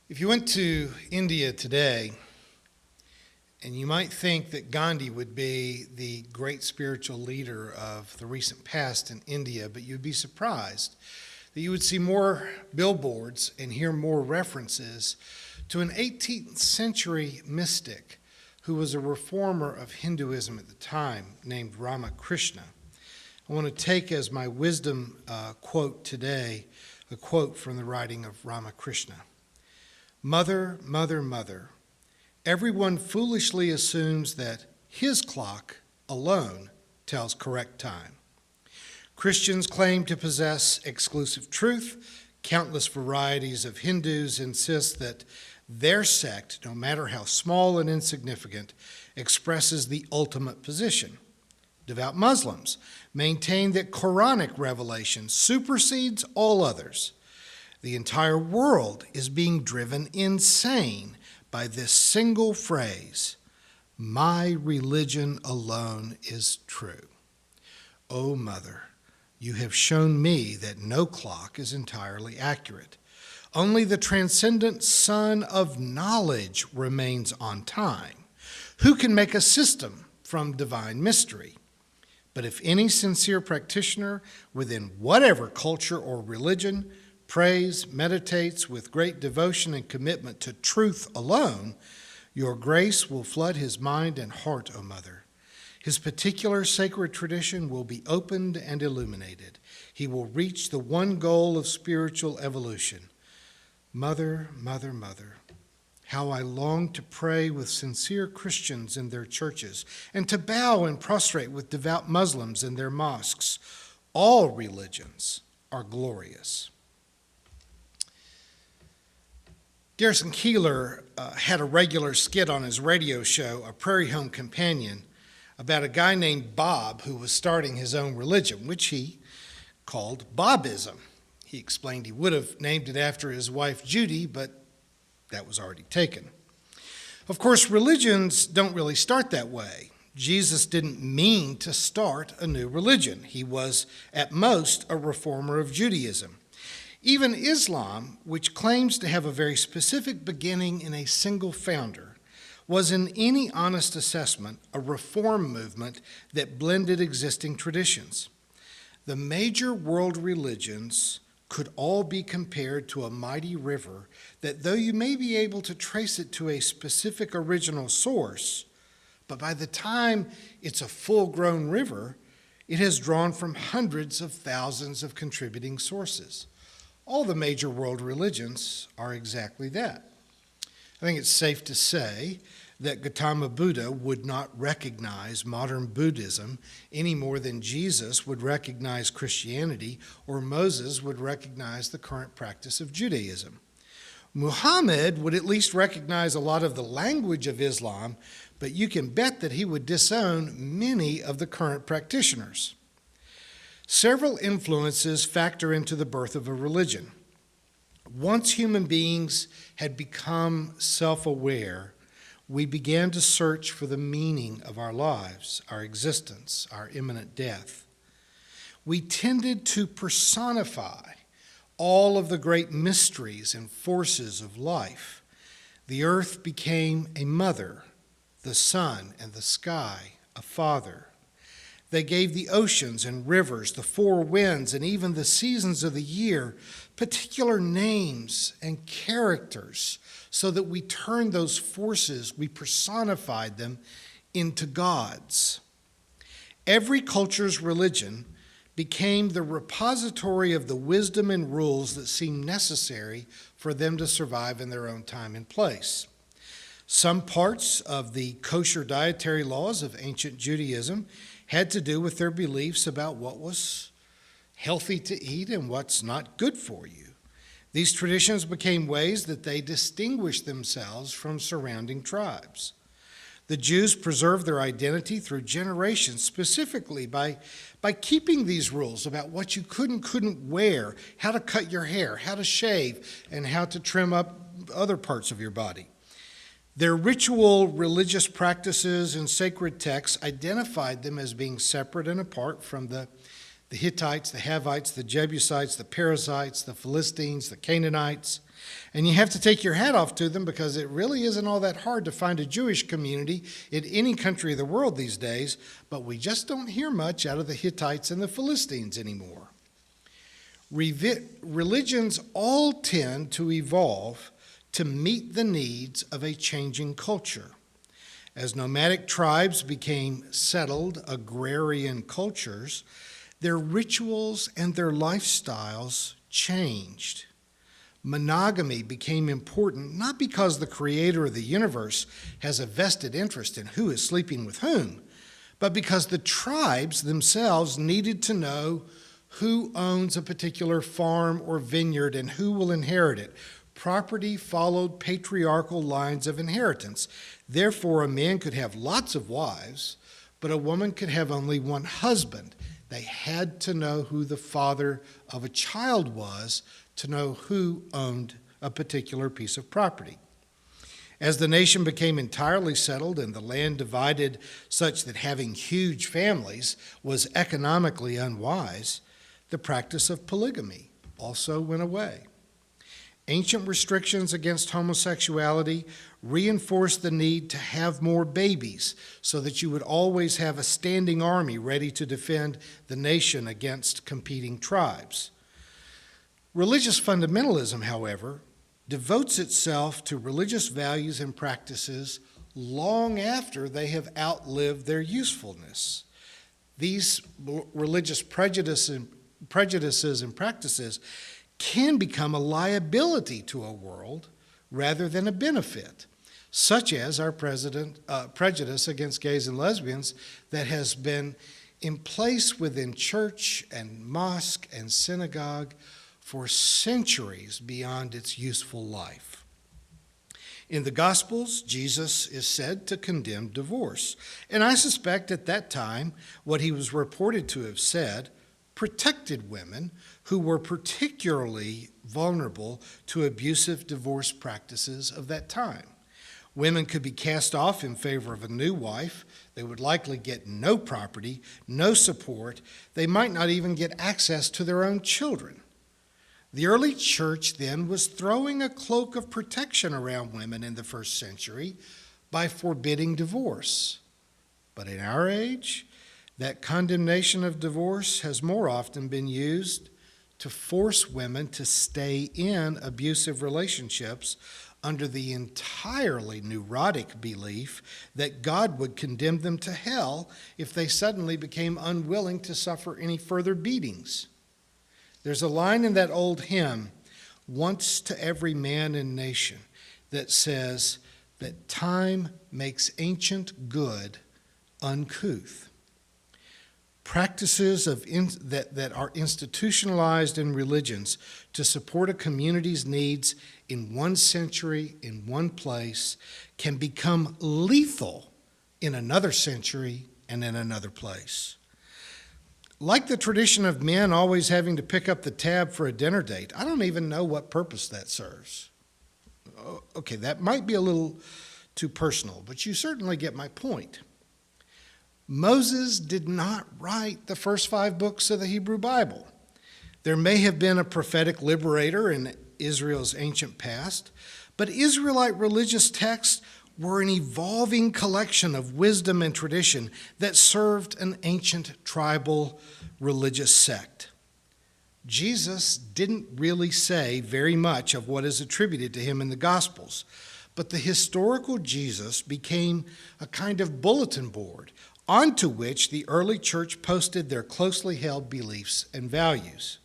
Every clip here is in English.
If you went to India today, and you might think that Gandhi would be the great spiritual leader of the recent past in India, but you'd be surprised that you would see more billboards and hear more references to an 18th century mystic who was a reformer of Hinduism at the time named Ramakrishna. I want to take as my wisdom quote today a quote from the writing of Ramakrishna. Mother, mother, mother, everyone foolishly assumes that his clock alone tells correct time. Christians claim to possess exclusive truth. Countless varieties of Hindus insist that their sect, no matter how small and insignificant, expresses the ultimate position. Devout Muslims maintain that Quranic revelation supersedes all others. The entire world is being driven insane by this single phrase, my religion alone is true. O Mother, you have shown me that no clock is entirely accurate. Only the transcendent sun of knowledge remains on time. Who can make a system from divine mystery? But if any sincere practitioner within whatever culture or religion prays, meditates with great devotion and commitment to truth alone, your grace will flood his mind and heart, O Mother. His particular sacred tradition will be opened and illuminated. He will reach the one goal of spiritual evolution. Mother, mother, mother, how I long to pray with sincere Christians in their churches and to bow and prostrate with devout Muslims in their mosques. All religions are glorious. Garrison Keillor had a regular skit on his radio show, A Prairie Home Companion, about a guy named Bob who was starting his own religion, which he called Bobism. He explained he would have named it after his wife Judy, but that was already taken. Of course, religions don't really start that way. Jesus didn't mean to start a new religion. He was, at most, a reformer of Judaism. Even Islam, which claims to have a very specific beginning in a single founder, was in any honest assessment a reform movement that blended existing traditions. The major world religions could all be compared to a mighty river that, though you may be able to trace it to a specific original source, but by the time it's a full-grown river, it has drawn from hundreds of thousands of contributing sources. All the major world religions are exactly that. I think it's safe to say that Gautama Buddha would not recognize modern Buddhism any more than Jesus would recognize Christianity or Moses would recognize the current practice of Judaism. Muhammad would at least recognize a lot of the language of Islam, but you can bet that he would disown many of the current practitioners. Several influences factor into the birth of a religion. Once human beings had become self-aware, we began to search for the meaning of our lives, our existence, our imminent death. We tended to personify all of the great mysteries and forces of life. The earth became a mother, the sun and the sky a father. They gave the oceans and rivers, the four winds, and even the seasons of the year particular names and characters so that we turned those forces, we personified them into gods. Every culture's religion became the repository of the wisdom and rules that seemed necessary for them to survive in their own time and place. Some parts of the kosher dietary laws of ancient Judaism had to do with their beliefs about what was healthy to eat and what's not good for you. These traditions became ways that they distinguished themselves from surrounding tribes. The Jews preserved their identity through generations, specifically by keeping these rules about what you could and couldn't wear, how to cut your hair, how to shave, and how to trim up other parts of your body. Their ritual religious practices and sacred texts identified them as being separate and apart from the Hittites, the Havites, the Jebusites, the Perizzites, the Philistines, the Canaanites. And you have to take your hat off to them because it really isn't all that hard to find a Jewish community in any country of the world these days, but we just don't hear much out of the Hittites and the Philistines anymore. Religions all tend to evolve to meet the needs of a changing culture. As nomadic tribes became settled agrarian cultures, their rituals and their lifestyles changed. Monogamy became important not because the creator of the universe has a vested interest in who is sleeping with whom, but because the tribes themselves needed to know who owns a particular farm or vineyard and who will inherit it. Property followed patriarchal lines of inheritance. Therefore, a man could have lots of wives, but a woman could have only one husband. They had to know who the father of a child was to know who owned a particular piece of property. As the nation became entirely settled and the land divided such that having huge families was economically unwise, the practice of polygamy also went away. Ancient restrictions against homosexuality reinforced the need to have more babies so that you would always have a standing army ready to defend the nation against competing tribes. Religious fundamentalism, however, devotes itself to religious values and practices long after they have outlived their usefulness. These religious prejudices and practices can become a liability to a world rather than a benefit, such as our prejudice against gays and lesbians that has been in place within church and mosque and synagogue for centuries beyond its useful life. In the Gospels, Jesus is said to condemn divorce, and I suspect at that time what he was reported to have said protected women who were particularly vulnerable to abusive divorce practices of that time. Women could be cast off in favor of a new wife. They would likely get no property, no support. They might not even get access to their own children. The early church then was throwing a cloak of protection around women in the first century by forbidding divorce. But in our age, that condemnation of divorce has more often been used to force women to stay in abusive relationships under the entirely neurotic belief that God would condemn them to hell if they suddenly became unwilling to suffer any further beatings. There's a line in that old hymn, "Once to every man and nation," that says that time makes ancient good uncouth. Practices that are institutionalized in religions to support a community's needs in one century, in one place, can become lethal in another century and in another place. Like the tradition of men always having to pick up the tab for a dinner date, I don't even know what purpose that serves. Okay, that might be a little too personal, but you certainly get my point. Moses did not write the first 5 books of the Hebrew Bible. There may have been a prophetic liberator in Israel's ancient past, but Israelite religious texts were an evolving collection of wisdom and tradition that served an ancient tribal religious sect. Jesus didn't really say very much of what is attributed to him in the Gospels, but the historical Jesus became a kind of bulletin board onto which the early church posted their closely held beliefs and values.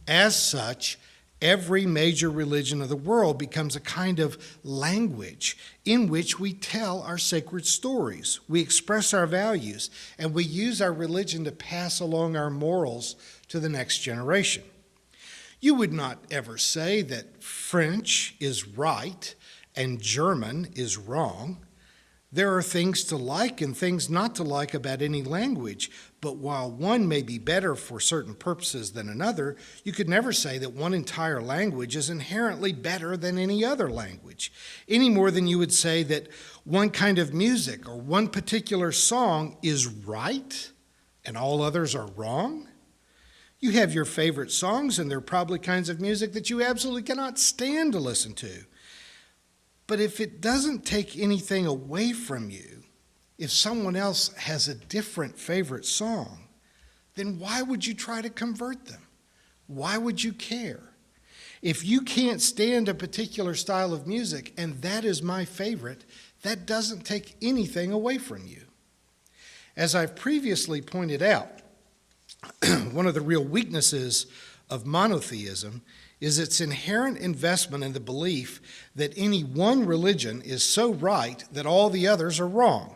As such, every major religion of the world becomes a kind of language in which we tell our sacred stories, we express our values, and we use our religion to pass along our morals to the next generation. You would not ever say that French is right and German is wrong. There are things to like and things not to like about any language, but while one may be better for certain purposes than another, you could never say that one entire language is inherently better than any other language, any more than you would say that one kind of music or one particular song is right and all others are wrong. You have your favorite songs, and there are probably kinds of music that you absolutely cannot stand to listen to. But if it doesn't take anything away from you, if someone else has a different favorite song, then why would you try to convert them? Why would you care? If you can't stand a particular style of music, and that is my favorite, that doesn't take anything away from you. As I've previously pointed out, one of the real weaknesses of monotheism is its inherent investment in the belief that any one religion is so right that all the others are wrong.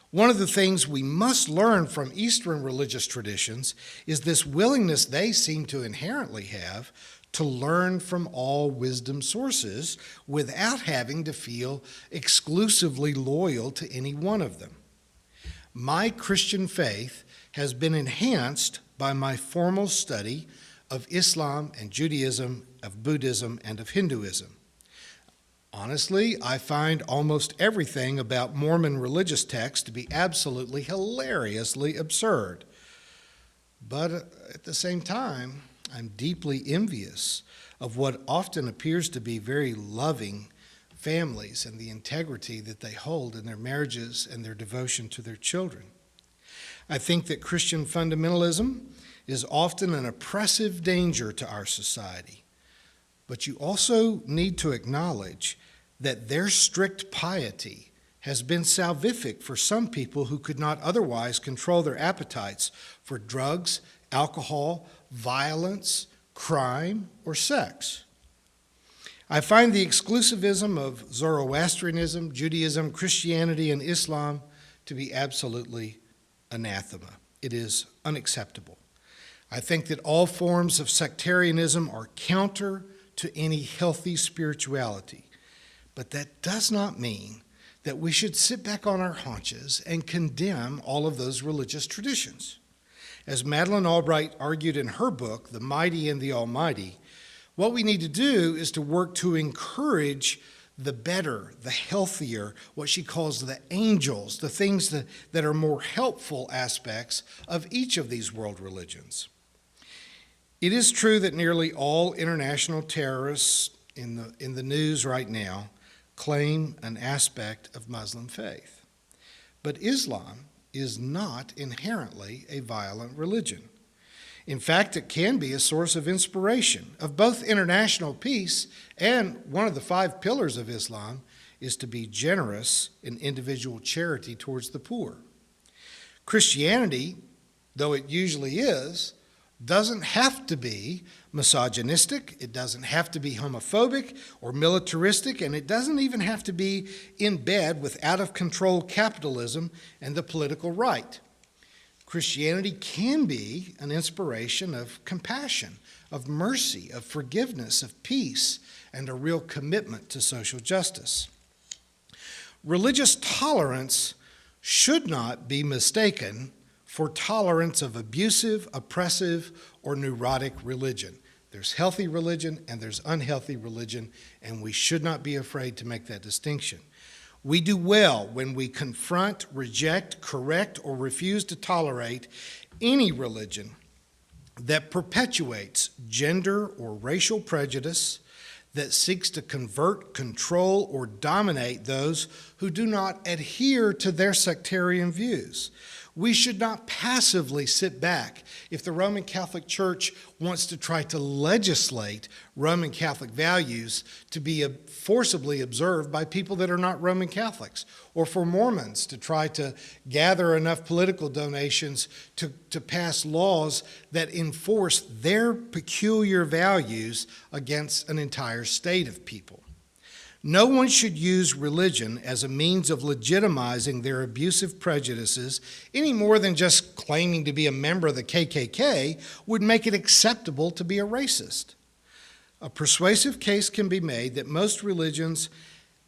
One of the things we must learn from Eastern religious traditions is this willingness they seem to inherently have to learn from all wisdom sources without having to feel exclusively loyal to any one of them. My Christian faith has been enhanced by my formal study of Islam and Judaism, of Buddhism, and of Hinduism. Honestly, I find almost everything about Mormon religious texts to be absolutely hilariously absurd. But at the same time, I'm deeply envious of what often appears to be very loving families and the integrity that they hold in their marriages and their devotion to their children. I think that Christian fundamentalism is often an oppressive danger to our society, but you also need to acknowledge that their strict piety has been salvific for some people who could not otherwise control their appetites for drugs, alcohol, violence, crime, or sex. I find the exclusivism of Zoroastrianism, Judaism, Christianity, and Islam to be absolutely anathema. It is unacceptable. I think that all forms of sectarianism are counter to any healthy spirituality. But that does not mean that we should sit back on our haunches and condemn all of those religious traditions. As Madeleine Albright argued in her book, The Mighty and the Almighty, what we need to do is to work to encourage the better, the healthier, what she calls the angels, the things that are more helpful aspects of each of these world religions. It is true that nearly all international terrorists in the news right now claim an aspect of Muslim faith. But Islam is not inherently a violent religion. In fact, it can be a source of inspiration of both international peace, and one of the 5 pillars of Islam is to be generous in individual charity towards the poor. Christianity, though it usually is, doesn't have to be misogynistic, it doesn't have to be homophobic or militaristic, and it doesn't even have to be in bed with out-of-control capitalism and the political right. Christianity can be an inspiration of compassion, of mercy, of forgiveness, of peace, and a real commitment to social justice. Religious tolerance should not be mistaken for tolerance of abusive, oppressive, or neurotic religion. There's healthy religion and there's unhealthy religion, and we should not be afraid to make that distinction. We do well when we confront, reject, correct, or refuse to tolerate any religion that perpetuates gender or racial prejudice, that seeks to convert, control, or dominate those who do not adhere to their sectarian views. We should not passively sit back if the Roman Catholic Church wants to try to legislate Roman Catholic values to be forcibly observed by people that are not Roman Catholics, or for Mormons to try to gather enough political donations to pass laws that enforce their peculiar values against an entire state of people. No one should use religion as a means of legitimizing their abusive prejudices any more than just claiming to be a member of the KKK would make it acceptable to be a racist. A persuasive case can be made that most religions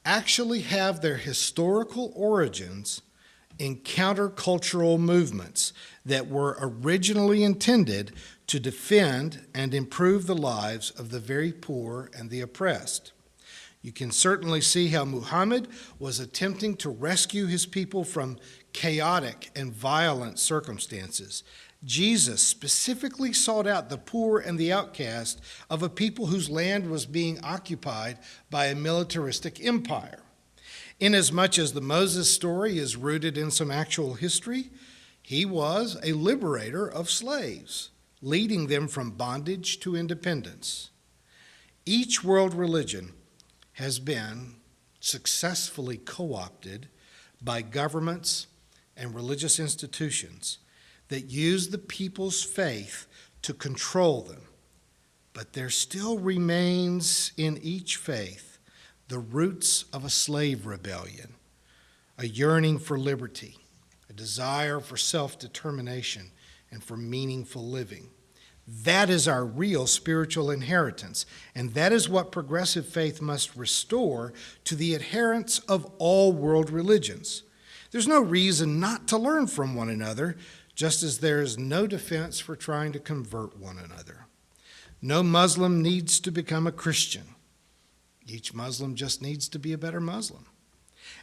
actually have their historical origins in countercultural movements that were originally intended to defend and improve the lives of the very poor and the oppressed. You can certainly see how Muhammad was attempting to rescue his people from chaotic and violent circumstances. Jesus specifically sought out the poor and the outcast of a people whose land was being occupied by a militaristic empire. Inasmuch as the Moses story is rooted in some actual history, he was a liberator of slaves, leading them from bondage to independence. Each world religion has been successfully co-opted by governments and religious institutions that use the people's faith to control them. But there still remains in each faith the roots of a slave rebellion, a yearning for liberty, a desire for self-determination and for meaningful living. That is our real spiritual inheritance, and that is what progressive faith must restore to the adherents of all world religions. There's no reason not to learn from one another, just as there is no defense for trying to convert one another. No Muslim needs to become a Christian. Each Muslim just needs to be a better Muslim.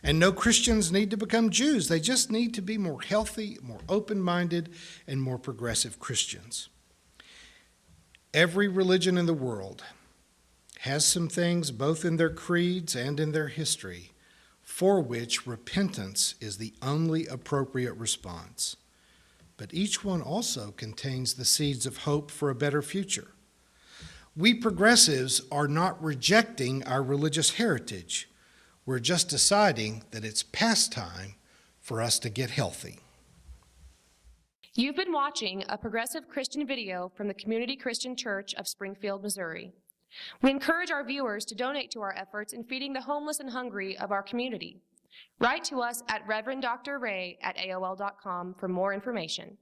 And no Christians need to become Jews. They just need to be more healthy, more open-minded, and more progressive Christians. Every religion in the world has some things, both in their creeds and in their history, for which repentance is the only appropriate response. But each one also contains the seeds of hope for a better future. We progressives are not rejecting our religious heritage. We're just deciding that it's past time for us to get healthy. You've been watching a progressive Christian video from the Community Christian Church of Springfield, Missouri. We encourage our viewers to donate to our efforts in feeding the homeless and hungry of our community. Write to us at reverenddray@aol.com for more information.